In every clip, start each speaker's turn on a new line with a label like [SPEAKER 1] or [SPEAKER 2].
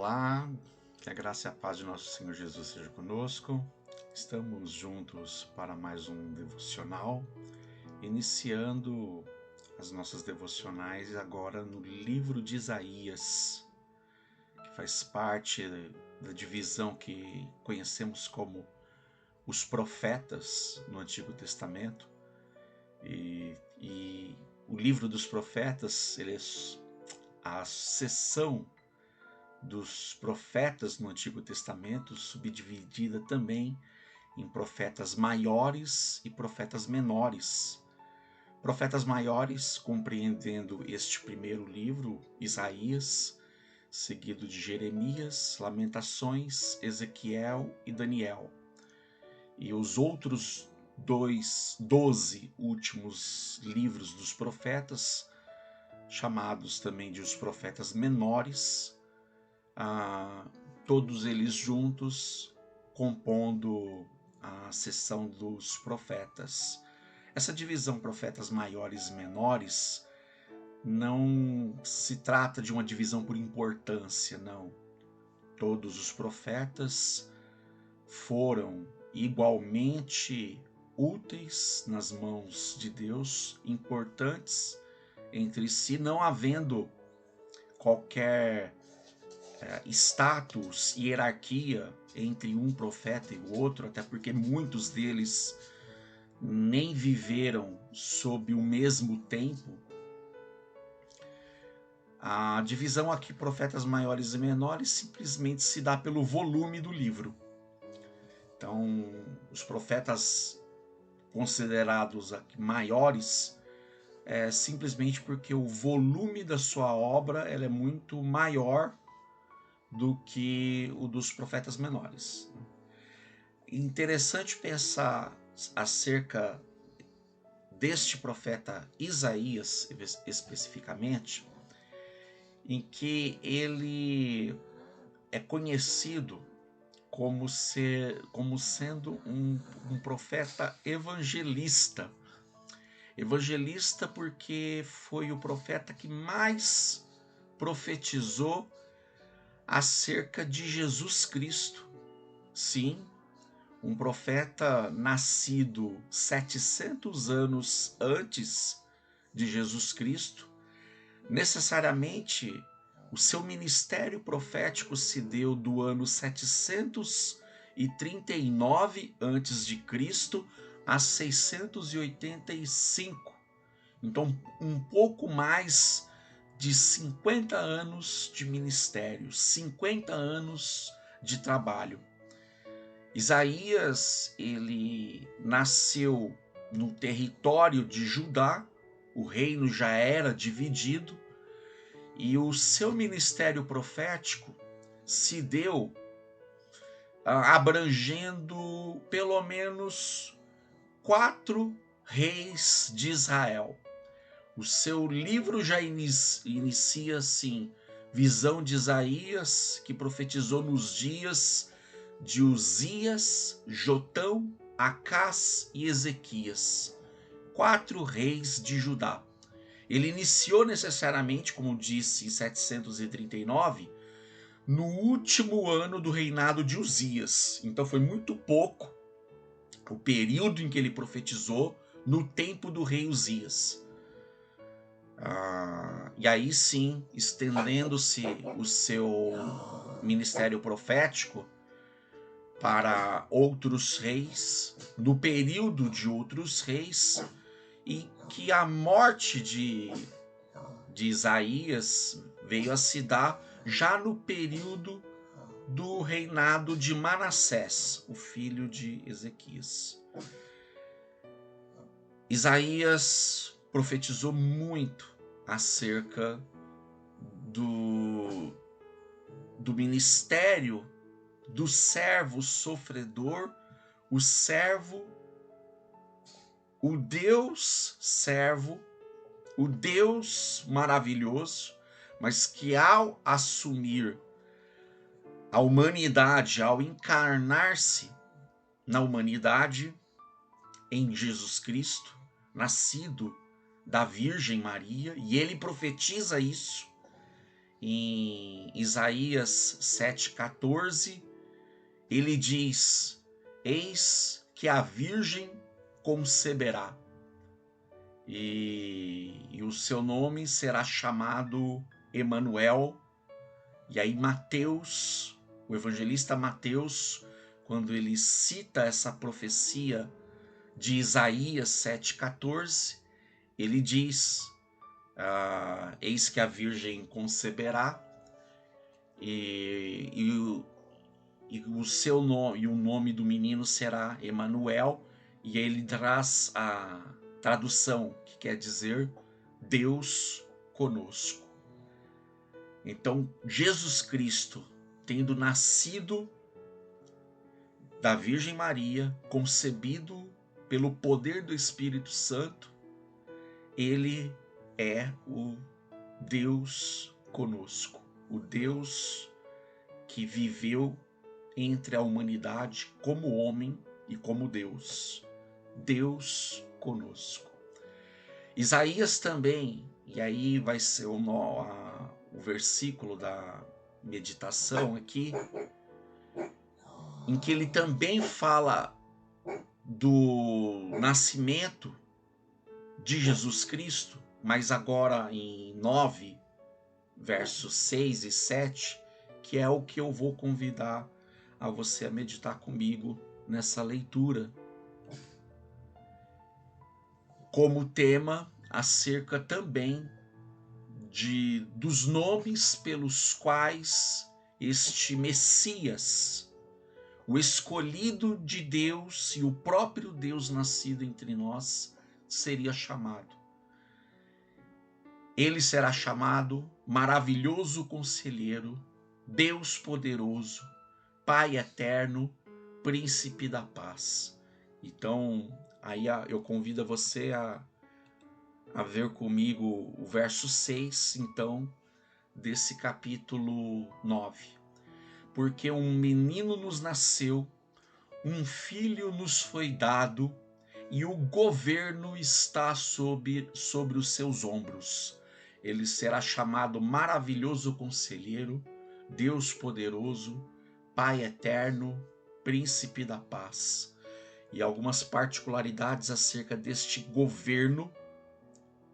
[SPEAKER 1] Olá, que a graça e a paz de nosso Senhor Jesus seja conosco. Estamos juntos para mais um devocional, iniciando as nossas devocionais agora no livro de Isaías, que faz parte da divisão que conhecemos como os profetas no Antigo Testamento. E o livro dos profetas, ele é a seção dos profetas no Antigo Testamento, subdividida também em profetas maiores e profetas menores. Profetas maiores, compreendendo este primeiro livro, Isaías, seguido de Jeremias, Lamentações, Ezequiel e Daniel. E os outros 12 últimos livros dos profetas, chamados também de os profetas menores, todos eles juntos compondo a seção dos profetas. Essa divisão profetas maiores e menores não se trata de uma divisão por importância, não. Todos os profetas foram igualmente úteis nas mãos de Deus, importantes entre si, não havendo qualquer status, hierarquia entre um profeta e o outro, até porque muitos deles nem viveram sob o mesmo tempo. A divisão aqui, profetas maiores e menores, simplesmente se dá pelo volume do livro. Então, os profetas considerados aqui maiores simplesmente porque o volume da sua obra ela é muito maior do que o dos profetas menores. Interessante pensar acerca deste profeta Isaías, especificamente, em que ele é conhecido como sendo um profeta evangelista. Evangelista porque foi o profeta que mais profetizou acerca de Jesus Cristo. Sim, um profeta nascido 700 anos antes de Jesus Cristo. Necessariamente, o seu ministério profético se deu do ano 739 antes de Cristo a 685. Então, um pouco mais de 50 anos de ministério, 50 anos de trabalho. Isaías, ele nasceu no território de Judá, o reino já era dividido, e o seu ministério profético se deu abrangendo pelo menos 4 reis de Israel. O seu livro já inicia assim, visão de Isaías, que profetizou nos dias de Uzias, Jotão, Acás e Ezequias, 4 reis de Judá. Ele iniciou necessariamente, como disse, em 739, no último ano do reinado de Uzias. Então foi muito pouco o período em que ele profetizou no tempo do rei Uzias. E aí sim, estendendo-se o seu ministério profético para outros reis, no período de outros reis, e que a morte de Isaías veio a se dar já no período do reinado de Manassés, o filho de Ezequias. Isaías profetizou muito acerca do ministério do servo sofredor, o servo, o Deus servo, o Deus maravilhoso, mas que ao assumir a humanidade, ao encarnar-se na humanidade, em Jesus Cristo, nascido da Virgem Maria, e ele profetiza isso em Isaías 7,14, ele diz: eis que a virgem conceberá, e o seu nome será chamado Emanuel. E aí Mateus, o evangelista Mateus, quando ele cita essa profecia de Isaías 7,14, ele diz: eis que a virgem conceberá, e o seu nome, e o nome do menino será Emanuel, e ele traz a tradução que quer dizer Deus conosco. Então, Jesus Cristo, tendo nascido da Virgem Maria, concebido pelo poder do Espírito Santo, ele é o Deus conosco, o Deus que viveu entre a humanidade como homem e como Deus. Deus conosco. Isaías também, e aí vai ser o versículo da meditação aqui, em que ele também fala do nascimento de Jesus Cristo, mas agora em 9, versos 6 e 7, que é o que eu vou convidar a você a meditar comigo nessa leitura, como tema acerca também dos nomes pelos quais este Messias, o escolhido de Deus e o próprio Deus nascido entre nós, seria chamado. Ele será chamado Maravilhoso Conselheiro, Deus Poderoso, Pai Eterno, Príncipe da Paz. Então, aí eu convido você a ver comigo o verso 6, então, desse capítulo 9. Porque um menino nos nasceu, um filho nos foi dado, e o governo está sobre os seus ombros. Ele será chamado Maravilhoso Conselheiro, Deus Poderoso, Pai Eterno, Príncipe da Paz. E algumas particularidades acerca deste governo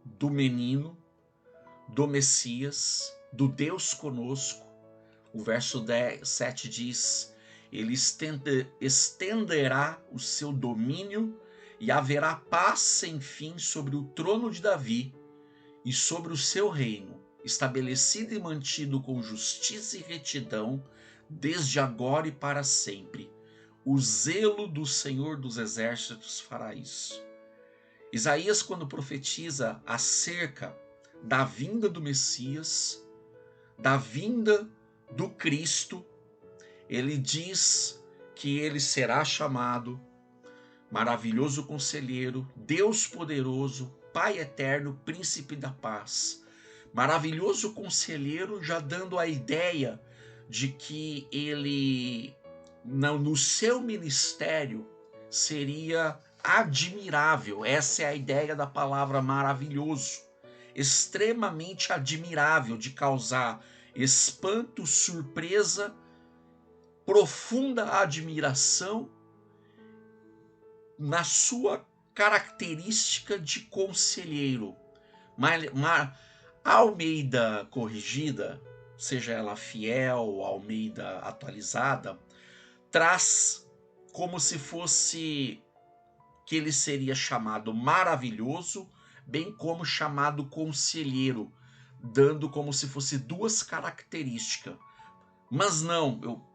[SPEAKER 1] do menino, do Messias, do Deus conosco. O verso 7 diz: ele estenderá o seu domínio e haverá paz sem fim sobre o trono de Davi e sobre o seu reino, estabelecido e mantido com justiça e retidão, desde agora e para sempre. O zelo do Senhor dos Exércitos fará isso. Isaías, quando profetiza acerca da vinda do Messias, da vinda do Cristo, ele diz que ele será chamado Maravilhoso Conselheiro, Deus Poderoso, Pai Eterno, Príncipe da Paz. Maravilhoso Conselheiro, já dando a ideia de que ele, no seu ministério, seria admirável. Essa é a ideia da palavra maravilhoso. Extremamente admirável, de causar espanto, surpresa, profunda admiração na sua característica de conselheiro. Almeida corrigida, seja ela fiel, Almeida atualizada, traz como se fosse que ele seria chamado maravilhoso, bem como chamado conselheiro, dando como se fosse duas características. Mas não,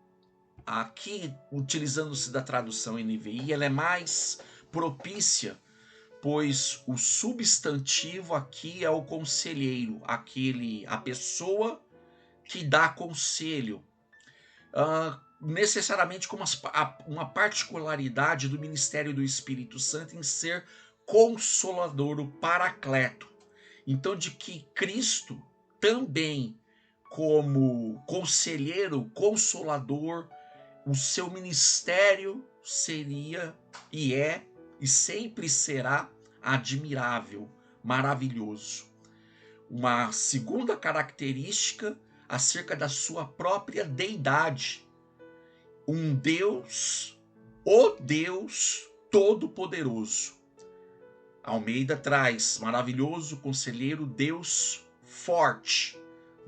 [SPEAKER 1] aqui, utilizando-se da tradução NVI, ela é mais propícia, pois o substantivo aqui é o conselheiro, a pessoa que dá conselho. Necessariamente com uma particularidade do ministério do Espírito Santo em ser consolador, o paracleto. Então, de que Cristo também, como conselheiro, consolador, o seu ministério seria e é e sempre será admirável, maravilhoso. Uma segunda característica acerca da sua própria deidade. Um Deus, o Deus Todo-Poderoso. Almeida traz maravilhoso conselheiro, Deus forte,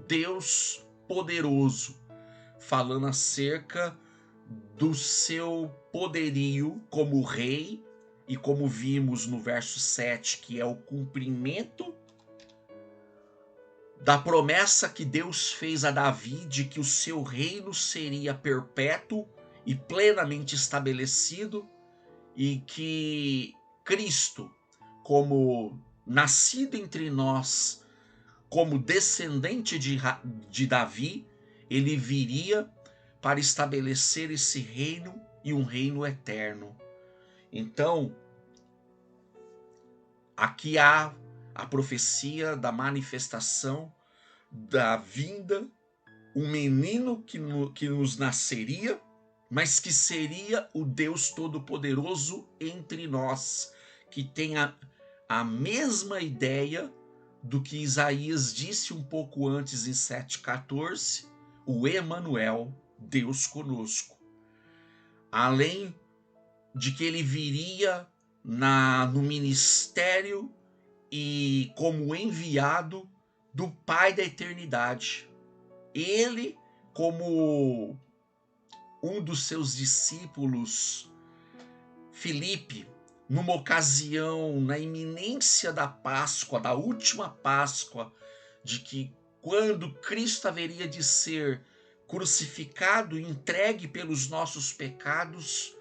[SPEAKER 1] Deus poderoso, falando acerca do seu poderio como rei, e como vimos no verso 7, que é o cumprimento da promessa que Deus fez a Davi de que o seu reino seria perpétuo e plenamente estabelecido, e que Cristo, como nascido entre nós, como descendente de Davi, ele viria para estabelecer esse reino, e um reino eterno. Então, aqui há a profecia da manifestação da vinda, um menino que nos nasceria, mas que seria o Deus Todo-Poderoso entre nós, que tem a mesma ideia do que Isaías disse um pouco antes, em 7,14, o Emanuel, Deus conosco. Além de que ele viria no ministério e como enviado do Pai da eternidade. Ele, como um dos seus discípulos, Filipe, numa ocasião, na iminência da Páscoa, da última Páscoa, de que quando Cristo haveria de ser crucificado e entregue pelos nossos pecados,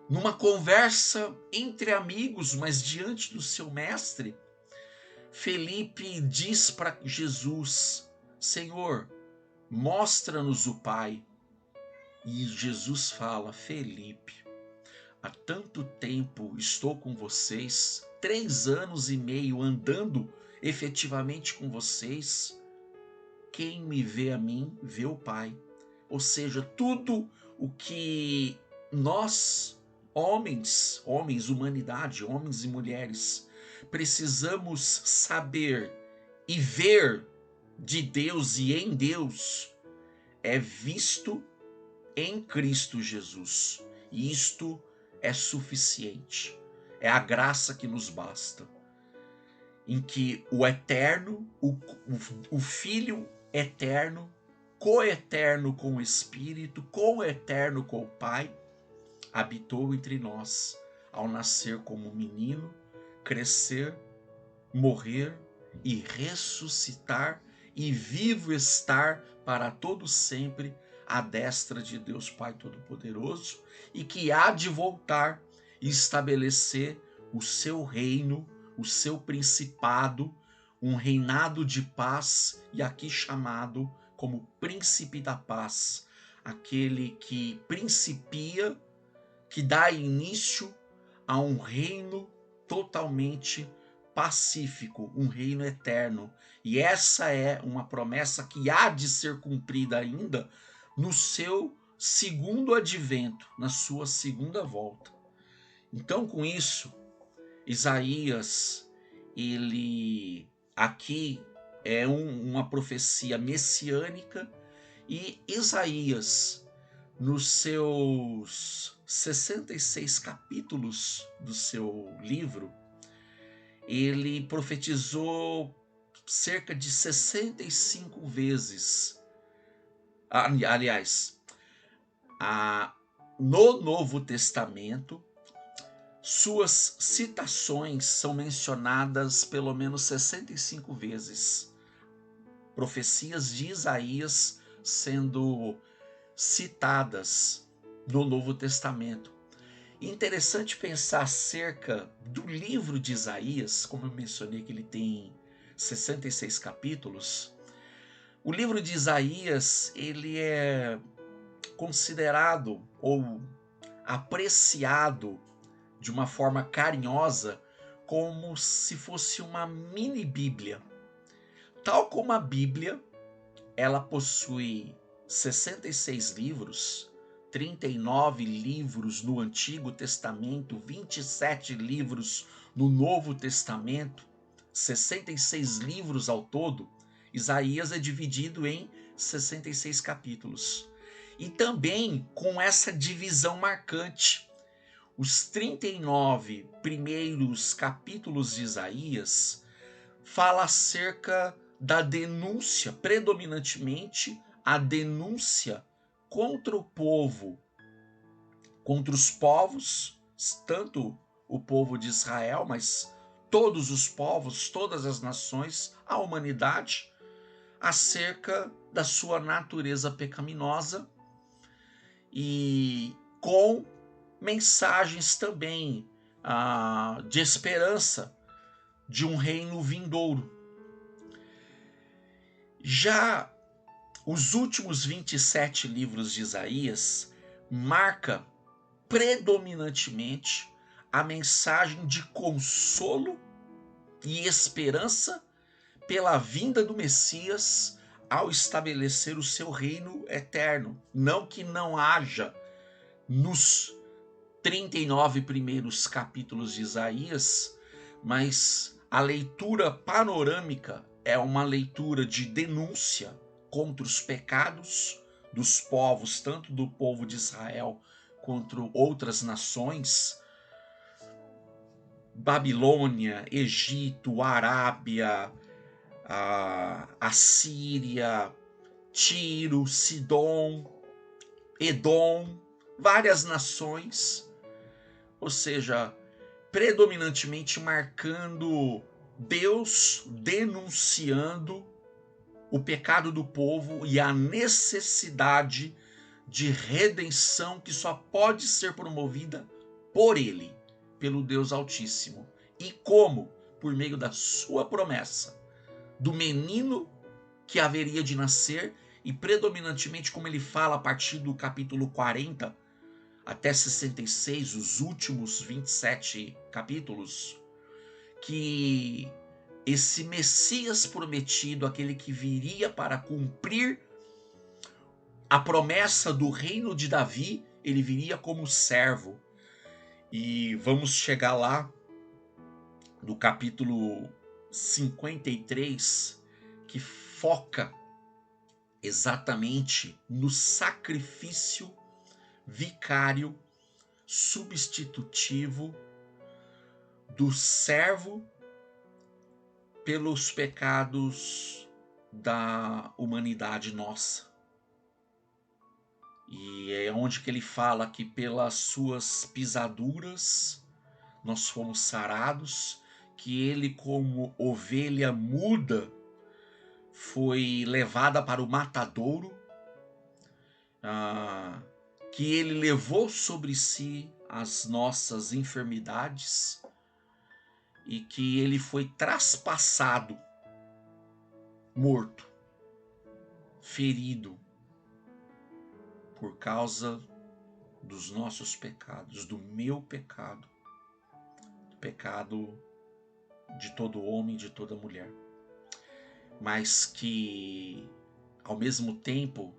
[SPEAKER 1] numa conversa entre amigos, mas diante do seu mestre, Felipe diz para Jesus: Senhor, mostra-nos o Pai. E Jesus fala: Felipe, há tanto tempo estou com vocês, 3 anos e meio andando efetivamente com vocês. Quem me vê a mim, vê o Pai. Ou seja, tudo o que nós, homens, humanidade, homens e mulheres, precisamos saber e ver de Deus e em Deus, é visto em Cristo Jesus. E isto é suficiente. É a graça que nos basta. Em que o eterno, o Filho eterno, coeterno com o Espírito, coeterno com o Pai, habitou entre nós ao nascer como menino, crescer, morrer e ressuscitar, e vivo estar para todo sempre à destra de Deus Pai Todo-Poderoso, e que há de voltar e estabelecer o seu reino, o seu principado, um reinado de paz, e aqui chamado como Príncipe da Paz, aquele que principia, que dá início a um reino totalmente pacífico, um reino eterno. E essa é uma promessa que há de ser cumprida ainda no seu segundo advento, na sua segunda volta. Então, com isso, Isaías, ele aqui é uma profecia messiânica, e Isaías, nos seus 66 capítulos do seu livro, ele profetizou cerca de 65 vezes. Aliás, no Novo Testamento, suas citações são mencionadas pelo menos 65 vezes. Profecias de Isaías sendo citadas no Novo Testamento. Interessante pensar acerca do livro de Isaías, como eu mencionei que ele tem 66 capítulos. O livro de Isaías, ele é considerado ou apreciado de uma forma carinhosa como se fosse uma mini Bíblia. Tal como a Bíblia, ela possui 66 livros, 39 livros no Antigo Testamento, 27 livros no Novo Testamento, 66 livros ao todo. Isaías é dividido em 66 capítulos. E também com essa divisão marcante. Os 39 primeiros capítulos de Isaías fala acerca da denúncia, predominantemente a denúncia contra o povo, contra os povos, tanto o povo de Israel, mas todos os povos, todas as nações, a humanidade, acerca da sua natureza pecaminosa e com mensagens também de esperança de um reino vindouro. Já os últimos 27 livros de Isaías marca predominantemente a mensagem de consolo e esperança pela vinda do Messias ao estabelecer o seu reino eterno. Não que não haja nos 39 primeiros capítulos de Isaías, mas a leitura panorâmica é uma leitura de denúncia contra os pecados dos povos, tanto do povo de Israel quanto outras nações, Babilônia, Egito, Arábia, a Síria, Tiro, Sidom, Edom, várias nações, ou seja, predominantemente marcando Deus denunciando o pecado do povo e a necessidade de redenção que só pode ser promovida por Ele, pelo Deus Altíssimo. E como? Por meio da sua promessa, do menino que haveria de nascer, e predominantemente como ele fala a partir do capítulo 40 até 66, os últimos 27 capítulos, que esse Messias prometido, aquele que viria para cumprir a promessa do reino de Davi, ele viria como servo. E vamos chegar lá no capítulo 53, que foca exatamente no sacrifício vicário substitutivo do servo pelos pecados da humanidade nossa. E é onde que ele fala que pelas suas pisaduras nós fomos sarados, que ele como ovelha muda foi levada para o matadouro, que ele levou sobre si as nossas enfermidades e que ele foi traspassado, morto, ferido por causa dos nossos pecados, do meu pecado, do pecado de todo homem, de toda mulher. Mas que, ao mesmo tempo,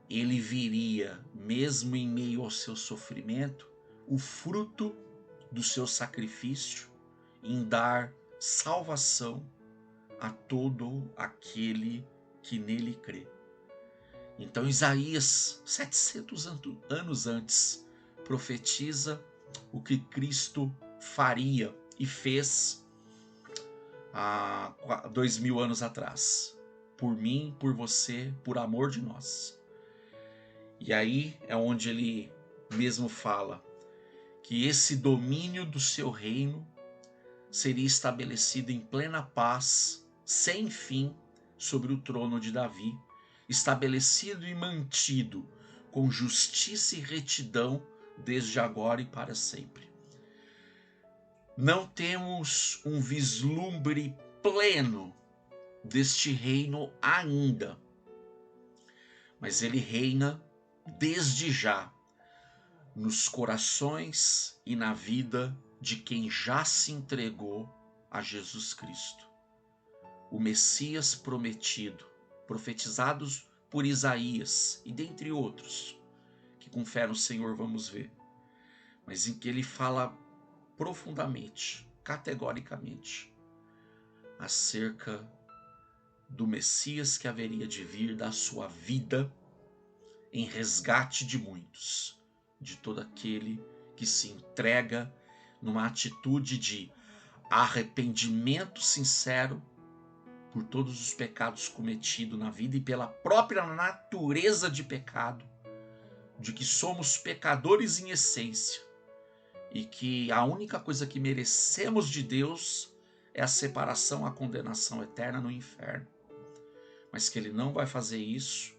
[SPEAKER 1] ele viria, mesmo em meio ao seu sofrimento, o fruto do seu sacrifício em dar salvação a todo aquele que nele crê. Então Isaías, 700 anos antes, profetiza o que Cristo faria e fez há 2000 anos atrás, por mim, por você, por amor de nós. E aí é onde ele mesmo fala que esse domínio do seu reino seria estabelecido em plena paz, sem fim, sobre o trono de Davi, estabelecido e mantido com justiça e retidão desde agora e para sempre. Não temos um vislumbre pleno deste reino ainda, mas ele reina desde já nos corações e na vida de quem já se entregou a Jesus Cristo, o Messias prometido, profetizados por Isaías e dentre outros, que com fé no Senhor vamos ver, mas em que ele fala profundamente, categoricamente, acerca do Messias que haveria de vir, da sua vida em resgate de muitos, de todo aquele que se entrega numa atitude de arrependimento sincero por todos os pecados cometidos na vida e pela própria natureza de pecado, de que somos pecadores em essência e que a única coisa que merecemos de Deus é a separação, a condenação eterna no inferno. Mas que Ele não vai fazer isso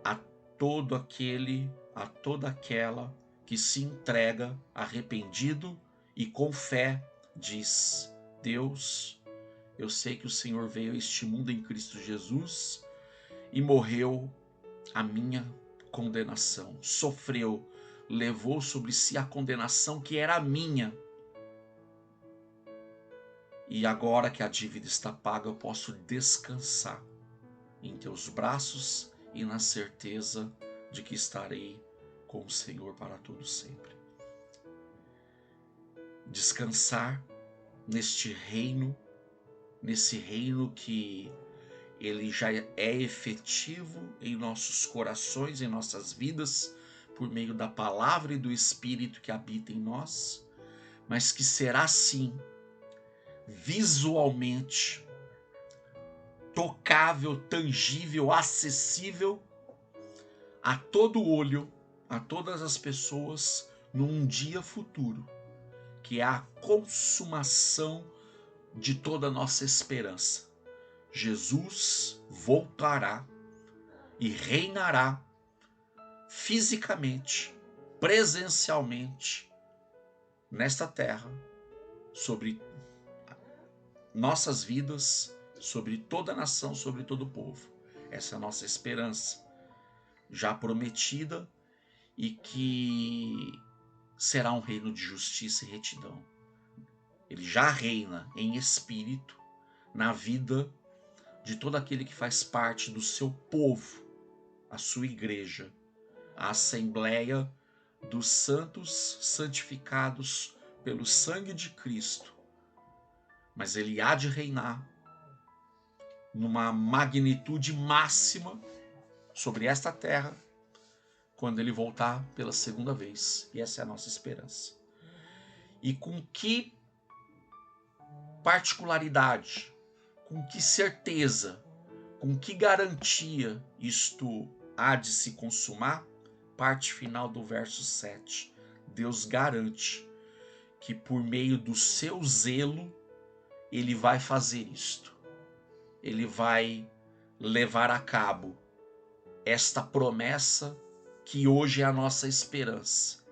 [SPEAKER 1] a todo aquele, a toda aquela que se entrega arrependido e com fé diz: Deus, eu sei que o Senhor veio a este mundo em Cristo Jesus e morreu a minha condenação, sofreu, levou sobre si a condenação que era minha. E agora que a dívida está paga, eu posso descansar em teus braços e na certeza de que estarei com o Senhor para todo sempre. Descansar neste reino, nesse reino que ele já é efetivo em nossos corações, em nossas vidas, por meio da palavra e do Espírito que habita em nós, mas que será sim visualmente tocável, tangível, acessível a todo olho, a todas as pessoas, num dia futuro, que é a consumação de toda a nossa esperança. Jesus voltará e reinará fisicamente, presencialmente, nesta terra, sobre nossas vidas, sobre toda a nação, sobre todo o povo. Essa é a nossa esperança, já prometida, e que será um reino de justiça e retidão. Ele já reina em espírito na vida de todo aquele que faz parte do seu povo, a sua igreja, a assembleia dos santos santificados pelo sangue de Cristo. Mas ele há de reinar numa magnitude máxima sobre esta terra quando ele voltar pela segunda vez. E essa é a nossa esperança. E com que particularidade, com que certeza, com que garantia isto há de se consumar? Parte final do verso 7. Deus garante que por meio do seu zelo ele vai fazer isto. Ele vai levar a cabo esta promessa que hoje é a nossa esperança,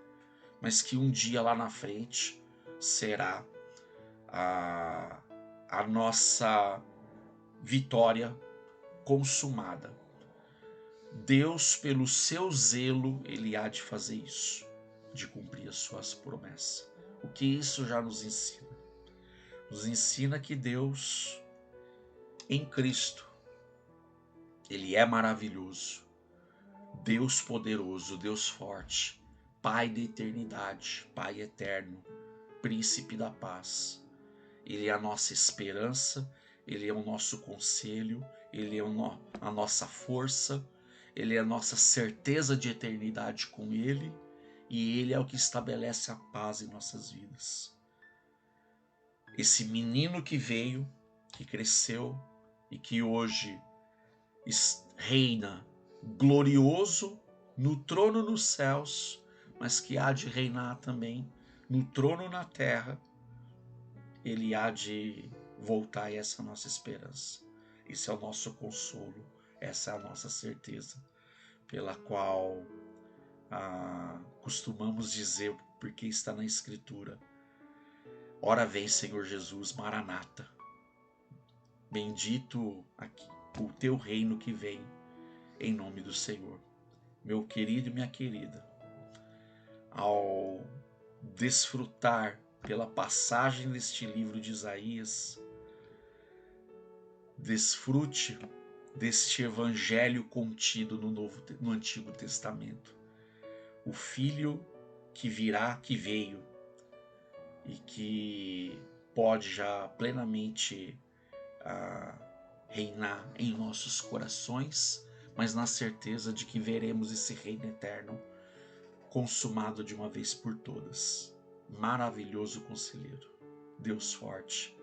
[SPEAKER 1] mas que um dia lá na frente será a nossa vitória consumada. Deus, pelo seu zelo, ele há de fazer isso, de cumprir as suas promessas. O que isso já nos ensina? Nos ensina que Deus, em Cristo, ele é maravilhoso, Deus poderoso, Deus forte, Pai da eternidade, Pai eterno, Príncipe da paz. Ele é a nossa esperança, ele é o nosso conselho, ele é a nossa força, ele é a nossa certeza de eternidade com ele, e ele é o que estabelece a paz em nossas vidas. Esse menino que veio, que cresceu e que hoje reina glorioso no trono nos céus, mas que há de reinar também no trono na terra, ele há de voltar, e essa é a nossa esperança. Esse é o nosso consolo, essa é a nossa certeza, pela qual costumamos dizer, porque está na Escritura: ora vem, Senhor Jesus, Maranata. Bendito aqui o teu reino que vem, em nome do Senhor. Meu querido e minha querida, ao desfrutar pela passagem deste livro de Isaías, desfrute deste evangelho contido no Antigo Testamento. O Filho que virá, que veio, e que pode já plenamente reinar em nossos corações, mas na certeza de que veremos esse reino eterno consumado de uma vez por todas. Maravilhoso conselheiro, Deus forte,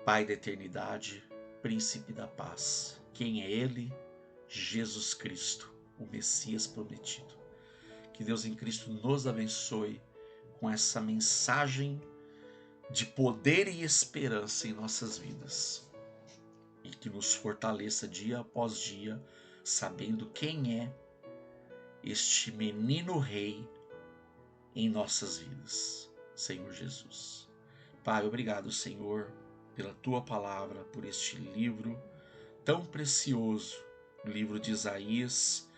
[SPEAKER 1] Pai da eternidade, Príncipe da paz. Quem é Ele? Jesus Cristo, o Messias prometido. Que Deus em Cristo nos abençoe com essa mensagem de poder e esperança em nossas vidas. E que nos fortaleça dia após dia, sabendo quem é este menino rei em nossas vidas, Senhor Jesus. Pai, obrigado, Senhor, pela tua palavra, por este livro tão precioso, o livro de Isaías,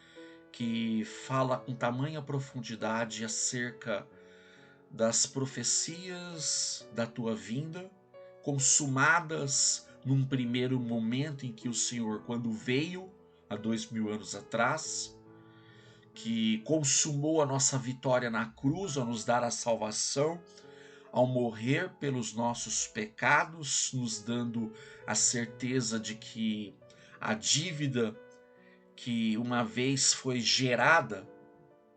[SPEAKER 1] que fala com tamanha profundidade acerca das profecias da tua vinda, consumadas num primeiro momento em que o Senhor, quando veio há 2000 anos atrás, que consumou a nossa vitória na cruz ao nos dar a salvação, ao morrer pelos nossos pecados, nos dando a certeza de que a dívida que uma vez foi gerada,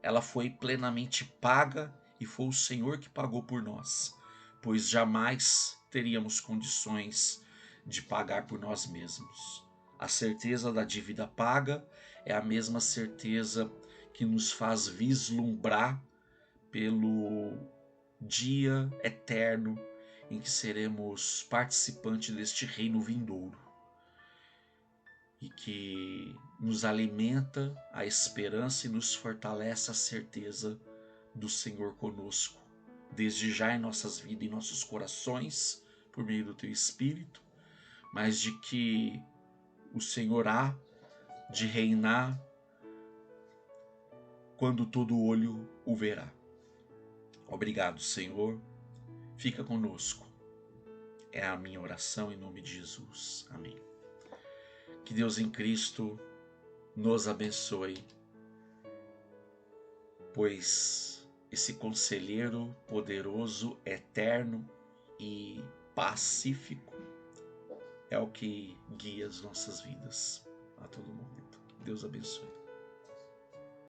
[SPEAKER 1] ela foi plenamente paga e foi o Senhor que pagou por nós, pois jamais teríamos condições de pagar por nós mesmos. A certeza da dívida paga é a mesma certeza que nos faz vislumbrar pelo dia eterno em que seremos participantes deste reino vindouro e que nos alimenta a esperança e nos fortalece a certeza do Senhor conosco, desde já em nossas vidas e em nossos corações, por meio do Teu Espírito, mas de que o Senhor há de reinar quando todo olho o verá. Obrigado, Senhor. Fica conosco. É a minha oração em nome de Jesus. Amém. Que Deus em Cristo nos abençoe, pois esse conselheiro poderoso, eterno e pacífico é o que guia as nossas vidas a todo momento. Deus abençoe.